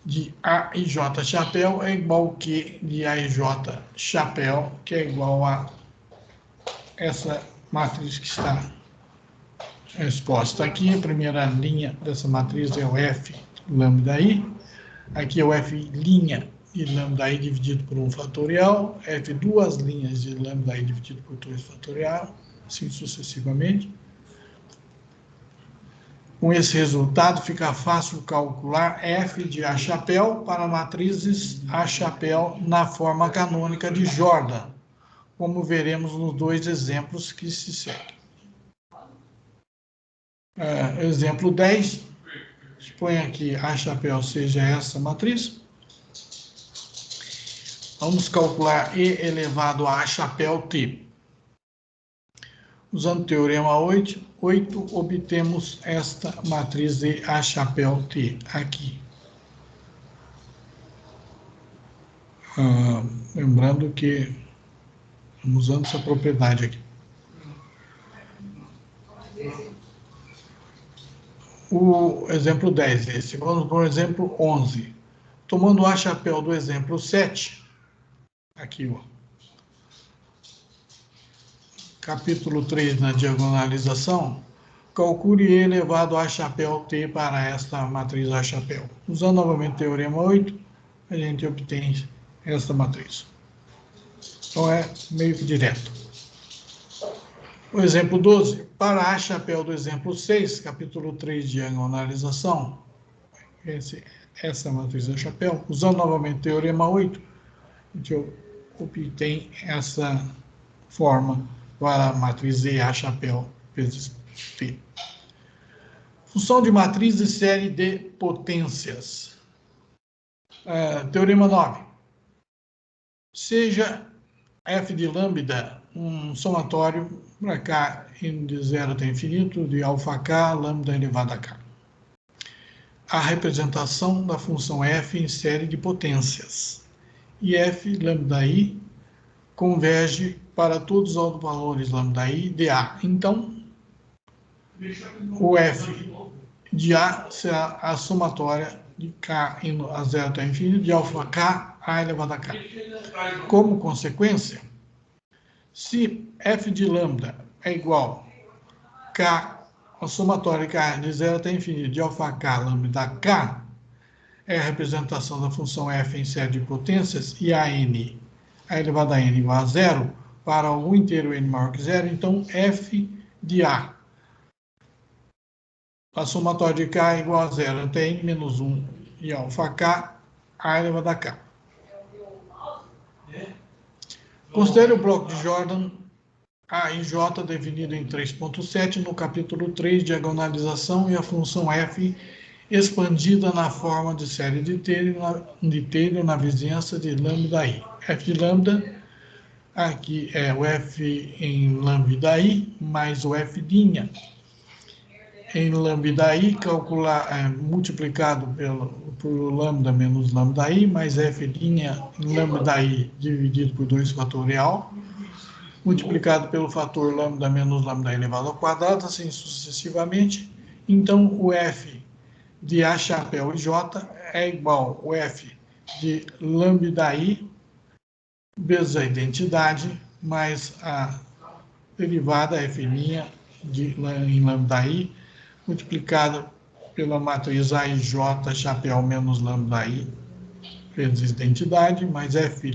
de A e J chapéu é igual ao Q de A e J chapéu, que é igual a essa matriz que está exposta aqui. A primeira linha dessa matriz é o F lambda I. Aqui é o F' de lambda I dividido por 1 fatorial. F duas linhas de lambda I dividido por 2 fatorial. Assim sucessivamente. Com esse resultado, fica fácil calcular F de A chapéu para matrizes A chapéu na forma canônica de Jordan, como veremos nos dois exemplos que se seguem. Exemplo 10, suponha que A chapéu seja essa matriz. Vamos calcular E elevado a A chapéu T. Usando o teorema 8, obtemos esta matriz de A chapéu T aqui. Lembrando que estamos usando essa propriedade aqui. O exemplo 10, esse. Vamos para o exemplo 11. Tomando A chapéu do exemplo 7, aqui, ó. Capítulo 3, na diagonalização, calcule E elevado a chapéu T para esta matriz A chapéu. Usando novamente o teorema 8, a gente obtém esta matriz. Então, é meio que direto. O exemplo 12, para A chapéu do exemplo 6, capítulo 3, diagonalização, essa matriz A chapéu, usando novamente o teorema 8, a gente obtém essa forma para a matriz E A chapéu vezes T. Função de matriz de série de potências. Teorema 9. Seja f de lambda um somatório para k indo de 0 até infinito de alfa k, lambda elevado a k. A representação da função f em série de potências. E f lambda i converge para todos os valores lambda i de A. Então, o f de A será a somatória de k indo a 0 até infinito de alfa k, A elevado a k. Como consequência, se f de lambda é igual a k, a somatória de k de 0 até infinito de alfa k, lambda k, é a representação da função f em série de potências, e a n, a elevado a n igual a 0, para algum inteiro n maior que 0, então f de A a somatória de K é igual a 0 até N menos 1 e alfa K, A elevado a K. Considere o bloco de Jordan A e J definido em 3.7 no capítulo 3, diagonalização, e a função f expandida na forma de série de Taylor na vizinhança de lambda i. F de lambda, aqui é o f em lambda i mais o f' em lambda i, multiplicado por lambda menos lambda i, mais f' em lambda i dividido por 2 fatorial, multiplicado pelo fator lambda menos lambda elevado ao quadrado, assim sucessivamente. Então, o f de A chapéu e J é igual ao f de lambda i, vezes a identidade, mais a derivada f' em lambda i, multiplicada pela matriz A e J chapéu menos lambda i, vezes identidade, mais f'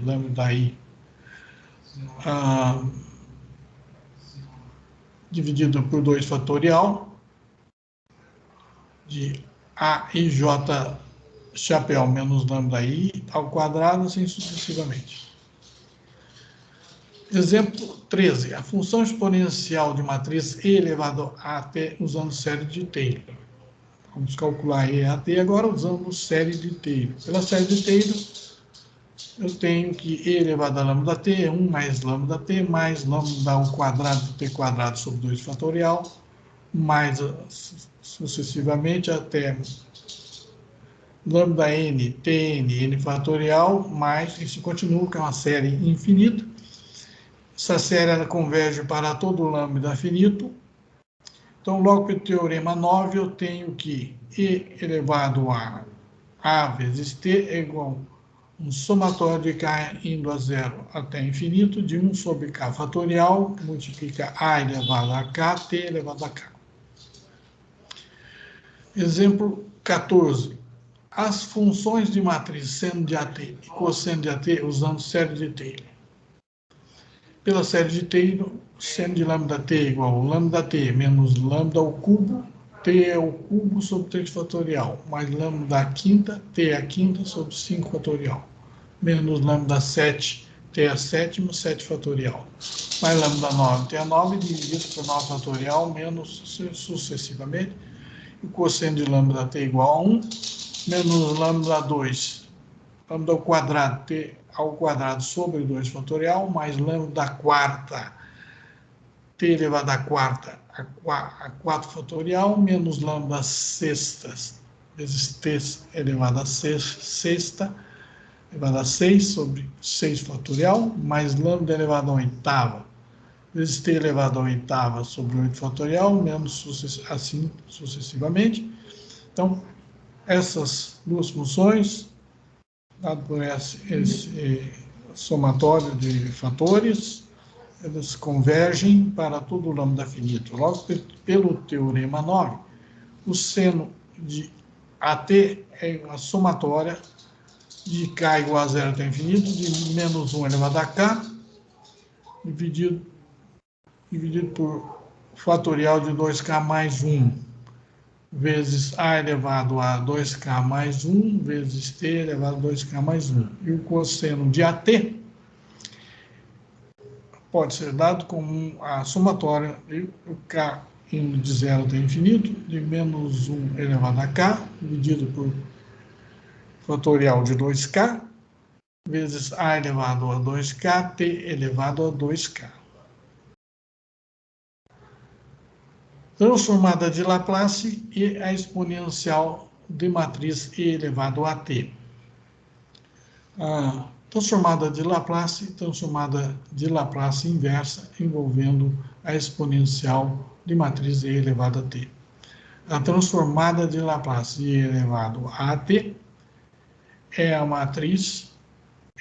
lambda i dividido por 2 fatorial de A e J chapéu menos lambda i ao quadrado, assim sucessivamente. Exemplo 13. A função exponencial de matriz E elevado a t usando série de Taylor. Vamos calcular E a t agora usando série de Taylor. Pela série de Taylor, eu tenho que E elevado a lambda t é 1 mais lambda t mais lambda ao quadrado de t quadrado sobre 2 fatorial, mais sucessivamente até lambda n, tn, n fatorial, mais, isso continua, que é uma série infinita. Essa série ela converge para todo lambda finito. Então, logo pelo teorema 9, eu tenho que E elevado a vezes t é igual a um somatório de K indo a 0 até infinito, de 1 sobre K fatorial, multiplica A elevado a K, T elevado a K. Exemplo 14. As funções de matriz seno de AT e cosseno de AT usando série de Taylor. Pela série de Taylor, seno de lambda t é igual a lambda t menos lambda ao cubo, t é o cubo sobre 3 fatorial, mais lambda a quinta, t é a quinta sobre 5 fatorial, menos lambda 7, t é a sétima, 7 fatorial, mais lambda 9, t é a 9, dividido por 9 fatorial, menos sucessivamente. O cosseno de lambda t é igual a 1, menos lambda 2, lambda ao quadrado, t ao quadrado sobre 2 fatorial, mais lambda quarta, t elevado a quarta, a 4 fatorial, menos lambda sextas, vezes t elevado a sexta, elevado a 6 sobre 6 fatorial, mais lambda elevado a oitava, vezes t elevado a oitava sobre 8 fatorial, menos assim sucessivamente. Então, essas duas funções, dado por esse somatório de fatores, elas convergem para todo lambda finito. Logo, pelo teorema 9, o seno de AT é uma somatória de K igual a 0 até infinito, de menos 1 elevado a K, dividido por fatorial de 2K mais 1, vezes A elevado a 2K mais 1, vezes T elevado a 2K mais 1. E o cosseno de AT pode ser dado como a somatória de K indo de 0 até infinito, de menos 1 elevado a K, dividido por fatorial de 2K, vezes A elevado a 2K, T elevado a 2K. Transformada de Laplace e a exponencial de matriz E elevado a T. A transformada de Laplace inversa, envolvendo a exponencial de matriz E elevado a T. A transformada de Laplace E elevado a T é a matriz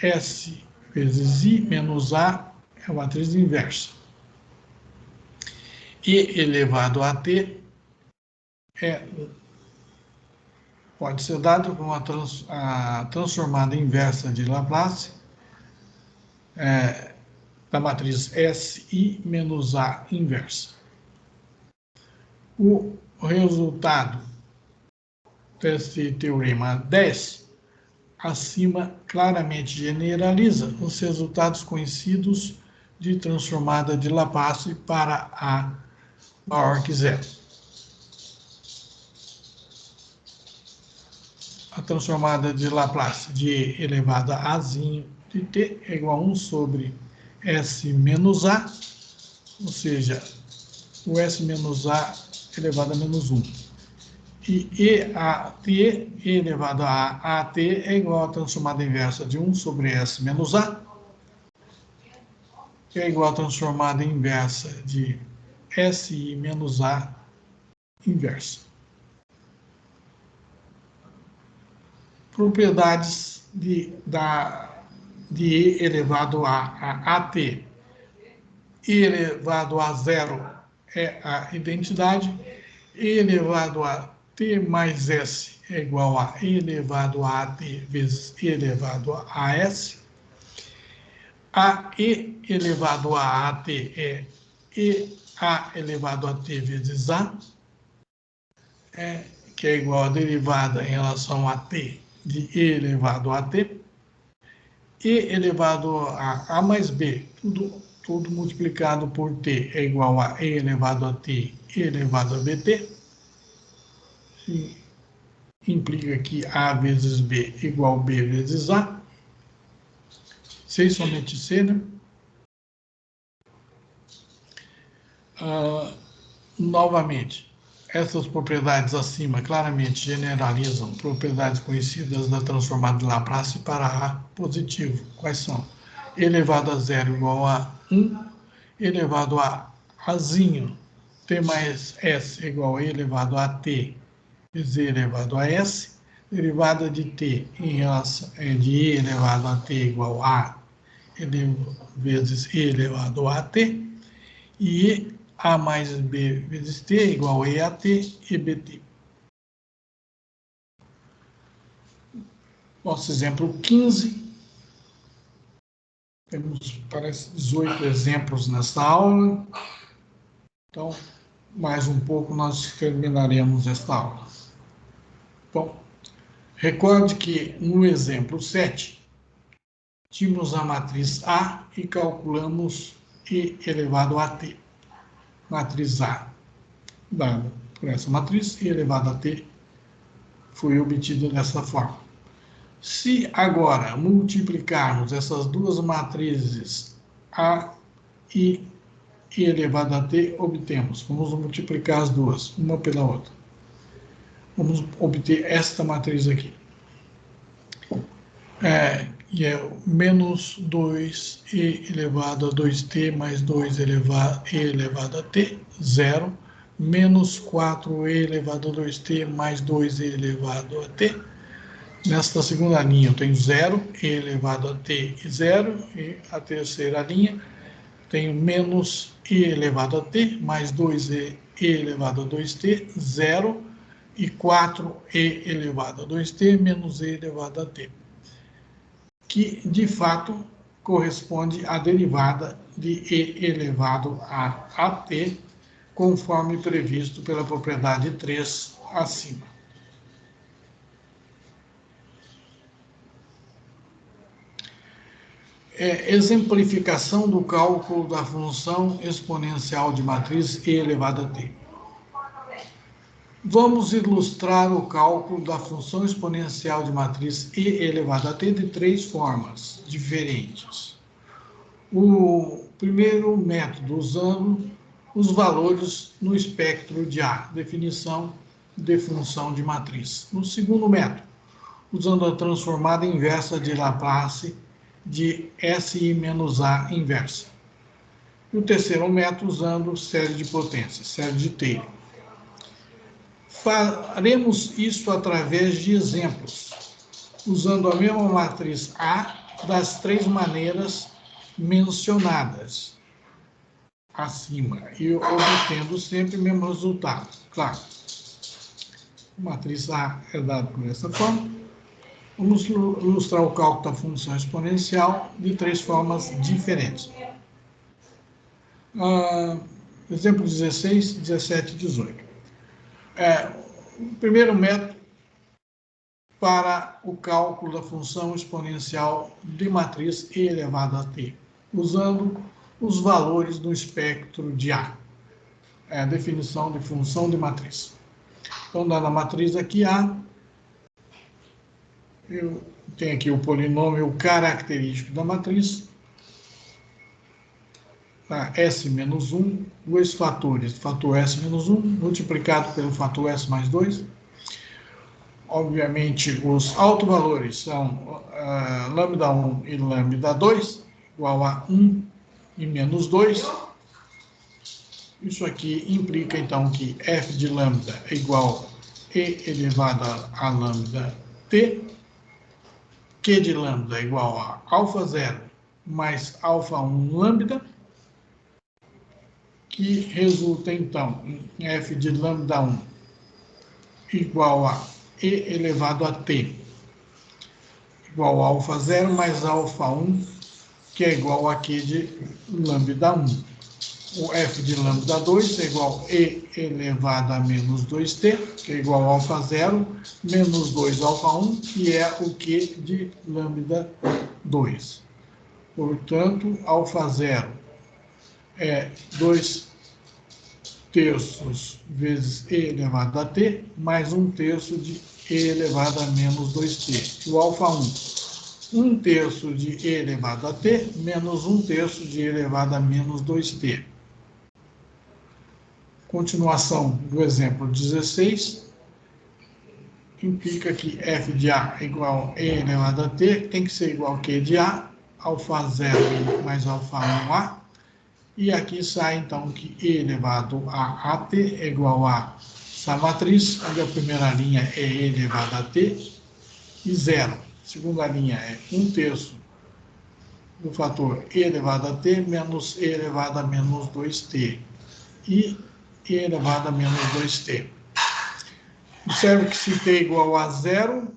S vezes I menos A, é a matriz inversa. E elevado a t pode ser dado como a transformada inversa de Laplace da matriz SI menos A inversa. o resultado desse teorema 10, acima claramente generaliza os resultados conhecidos de transformada de Laplace para A maior que zero. A transformada de Laplace de E elevado a Azinho de T é igual a 1 sobre S menos A, ou seja, o S menos A elevado a menos 1. E EAT elevado a AT é igual à transformada inversa de 1 sobre S menos A, que é igual à transformada inversa de SI menos A inversa. Propriedades de E elevado a AT. E elevado a zero é a identidade. E elevado a T mais S é igual a E elevado a AT vezes E elevado a S. A E elevado a AT é EA elevado a T vezes A, que é igual a derivada em relação a T de E elevado a T. E elevado a mais B, tudo multiplicado por T é igual a E elevado a T, E elevado a BT. E implica que A vezes B igual a B vezes A. C somente C, né? Novamente, essas propriedades acima claramente generalizam propriedades conhecidas da transformada de Laplace para A positivo. Quais são? Elevado a zero igual a 1, elevado a Azinho, T mais S igual a E elevado a T, vezes E elevado a S, derivada de T em relação de E elevado a T igual a vezes E elevado a T, e A mais B vezes T igual a EAT e BT. Nosso exemplo 15. Temos, parece, 18 exemplos nessa aula. Então, mais um pouco nós terminaremos esta aula. Bom, recorde que no exemplo 7, tínhamos a matriz A e calculamos E elevado a T. Matriz A dada por essa matriz, E elevado a T foi obtido dessa forma. Se agora multiplicarmos essas duas matrizes A e E elevado a T, obtemos. Vamos multiplicar as duas, uma pela outra. Vamos obter esta matriz aqui. E é menos 2E elevado a 2T mais 2E elevado a T, 0. Menos 4E elevado a 2T mais 2E elevado a T. Nesta segunda linha eu tenho 0, E elevado a T e 0. E a terceira linha tenho menos E elevado a T mais 2E elevado a 2T, 0. E 4E elevado a 2T menos E elevado a T. Que, de fato, corresponde à derivada de E elevado a AT, conforme previsto pela propriedade 3 acima. Exemplificação do cálculo da função exponencial de matriz E elevado a T. Vamos ilustrar o cálculo da função exponencial de matriz E elevado a T de 3 formas diferentes. O primeiro método, usando os valores no espectro de A, definição de função de matriz. No segundo método, usando a transformada inversa de Laplace de SI menos A inversa. E o terceiro método, usando série de potências, série de Taylor. Faremos isso através de exemplos, usando a mesma matriz A das 3 maneiras mencionadas acima e obtendo sempre o mesmo resultado. Claro, a matriz A é dada por essa forma. Vamos ilustrar o cálculo da função exponencial de 3 formas diferentes. Exemplo 16, 17 e 18. O primeiro método para o cálculo da função exponencial de matriz e elevado a t, usando os valores do espectro de A. É a definição de função de matriz. Então, dada a matriz aqui A, eu tenho aqui o polinômio característico da matriz, tá? S menos 1, dois fatores, fator S menos 1, multiplicado pelo fator S mais 2. Obviamente, os autovalores são lambda 1 e lambda 2, igual a 1 e menos 2. Isso aqui implica, então, que f de lambda é igual a e elevado a lambda t, q de lambda é igual a alfa 0 mais alfa 1 lambda, que resulta, então, em f de lambda 1 igual a e elevado a t, igual a alfa 0 mais alfa 1, que é igual a q de lambda 1. O f de lambda 2 é igual a e elevado a menos 2t, que é igual a alfa 0, menos 2 alfa 1, que é o q de lambda 2. Portanto, alfa 0 é 2 terços vezes e elevado a t, mais 1 terço de e elevado a menos 2t. O alfa 1, 1 terço de e elevado a t, menos 1 terço de e elevado a menos 2t. Continuação do exemplo 16, implica que f de A é igual a e elevado a t, tem que ser igual a q de A, alfa 0 mais alfa 1A, e aqui sai, então, que e elevado a at é igual a essa matriz, onde a primeira linha é e elevado a t, e 0. Segunda linha é 1 terço do fator e elevado a t menos e elevado a menos 2t, e e elevado a menos 2t. Observe que se t é igual a 0,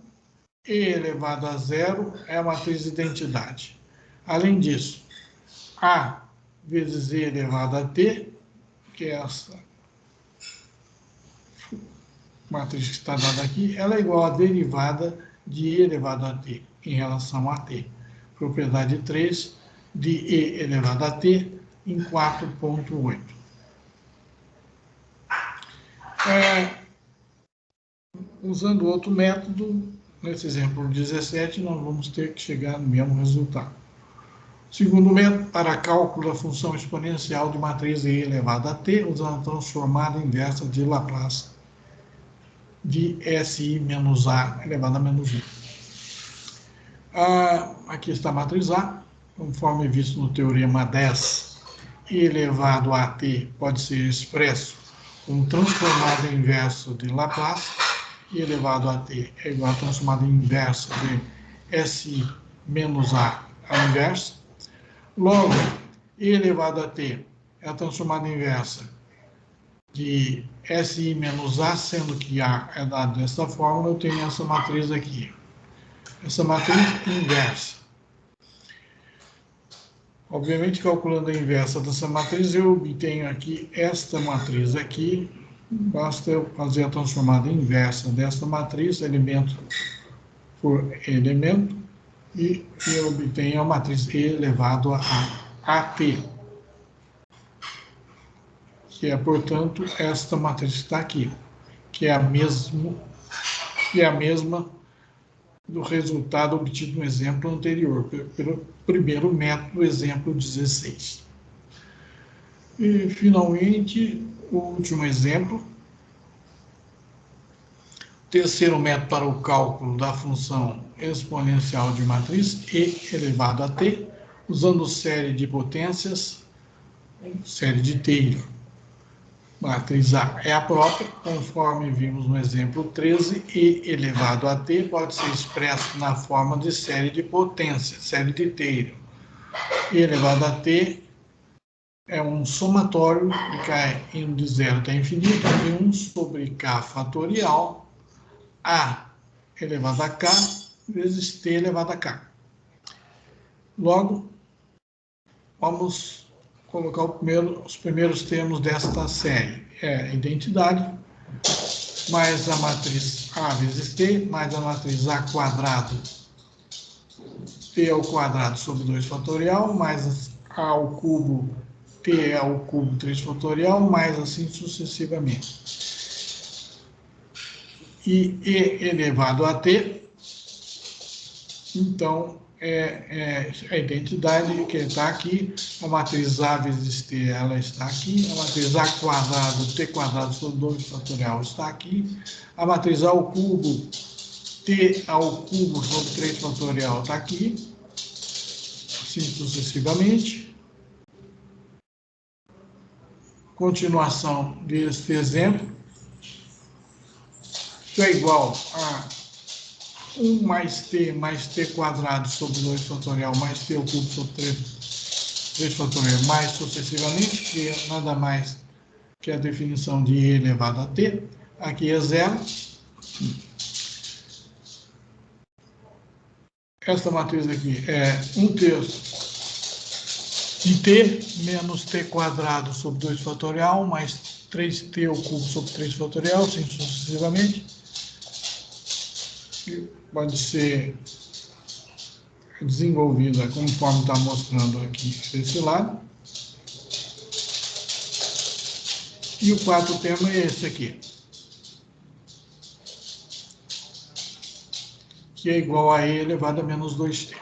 e elevado a 0 é a matriz de identidade. Além disso, a vezes e elevado a t, que é essa matriz que está dada aqui, ela é igual à derivada de e elevado a t em relação a t. Propriedade 3 de e elevado a t em 4.8. Usando outro método, nesse exemplo 17, nós vamos ter que chegar no mesmo resultado. Segundo método, para cálculo da função exponencial de matriz e elevado a t, usando a transformada inversa de Laplace de SI menos A elevado a menos 1. Aqui está a matriz A, conforme visto no teorema 10, e elevado a t pode ser expresso como transformada inversa de Laplace, e elevado a t é igual a transformada inversa de SI menos A inversa. Logo, e elevado a t é a transformada inversa de SI menos A, sendo que A é dado dessa forma, eu tenho essa matriz aqui. Essa matriz inversa. Obviamente, calculando a inversa dessa matriz, eu obtenho aqui esta matriz aqui. Basta eu fazer a transformada inversa desta matriz, elemento por elemento, e eu obtenho a matriz E elevado a AT, que é, portanto, esta matriz que está aqui, que é a mesma do resultado obtido no exemplo anterior, pelo primeiro método, exemplo 16. E, finalmente, o último exemplo. Terceiro método para o cálculo da função exponencial de matriz E elevado a t, usando série de potências, série de Taylor. Matriz A é a própria, conforme vimos no exemplo 13, E elevado a t pode ser expresso na forma de série de potências, série de Taylor. E elevado a t é um somatório que cai indo de 0 até infinito, de 1 sobre k fatorial, A elevado a k vezes t elevado a k. Logo, vamos colocar os primeiros termos desta série. É a identidade, mais a matriz A vezes T, mais a matriz A quadrado, T ao quadrado sobre 2 fatorial, mais A ao cubo, T ao cubo 3 fatorial, mais assim sucessivamente. E E elevado a T, então, a identidade que está aqui, a matriz A vezes T, ela está aqui, a matriz A quadrado, T quadrado sobre 2 fatorial está aqui, a matriz A ao cubo, T ao cubo sobre 3 fatorial está aqui, assim sucessivamente. Continuação deste exemplo, isso é igual a 1 mais t quadrado sobre 2 fatorial mais t ao cubo sobre 3 fatorial mais sucessivamente, que é nada mais que a definição de e elevado a t. Aqui é zero. Esta matriz aqui é 1/3 de t menos t quadrado sobre 2 fatorial mais 3t ao cubo sobre 3 fatorial, assim sucessivamente. Pode ser desenvolvida conforme está mostrando aqui desse lado. E o quarto termo é esse aqui, que é igual a e elevado a menos 2t.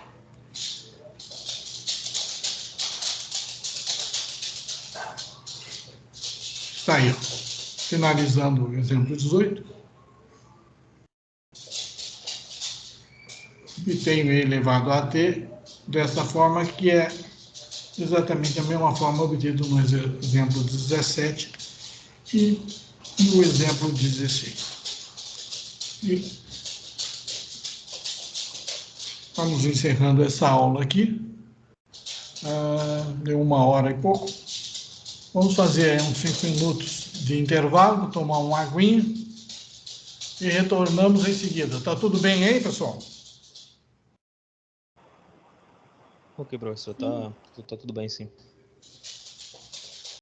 Está aí, ó. Finalizando o exemplo 18. E tenho e elevado a t dessa forma, que é exatamente a mesma forma obtida no exemplo 17 e no exemplo 16. E vamos encerrando essa aula aqui. Deu 1h e pouco. Vamos fazer uns 5 minutos de intervalo, tomar uma aguinha e retornamos em seguida. Tá tudo bem aí, pessoal? Ok, professor, tá tudo bem, sim.